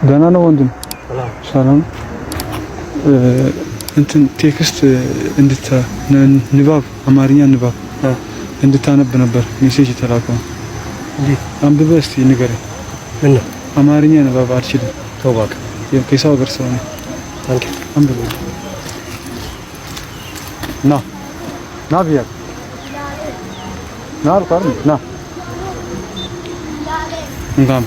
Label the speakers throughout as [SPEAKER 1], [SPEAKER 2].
[SPEAKER 1] ደህና ነው ወንድም? ሰላም። እንትን ቴክስት ንባብ አማርኛ ንባብ እንድታነብ ነበር ሜሴጅ የተላከው። አንብበህ እስቲ ንገረኝ። ምን ነው? አማርኛ ንባብ አልችልም። ተው እባክህ። የከሳው ሀገር ሰው ነኝ። አንብበህ ና ብያለሁ። ና አልኳል። ና እንኳን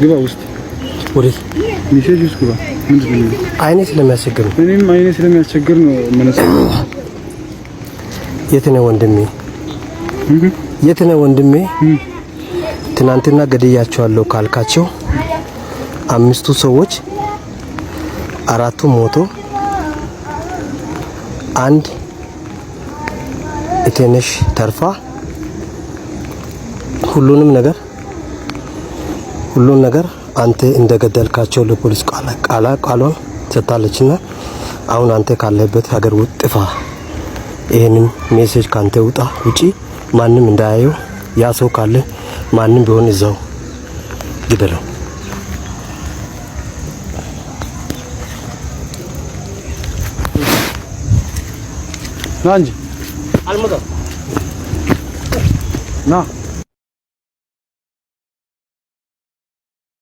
[SPEAKER 1] ግባ ውስጥ ወዴት? ሜሴጅ ውስጥ ግባ። ምንድን ነው? አይኔ ስለሚያስቸግር ነው። እኔም አይኔ ስለሚያስቸግር ነው መነጽር። የት ነው ወንድሜ? የት ነው ወንድሜ? ትናንትና ገድያቸዋለሁ ካልካቸው 5 ሰዎች 4 ሞቶ 1 እቴነሽ ተርፋ ሁሉን ነገር አንተ እንደገደልካቸው ለፖሊስ ቃሏን ሰጥታለችና አሁን አንተ ካለበት ሀገር ጥፋ። ይሄንን ሜሴጅ ካንተ ውጪ ማንም እንዳያየው። ያ ሰው ካለ ማንም ቢሆን እዛው ግደለው። ና እንጂ አልመጣም። ና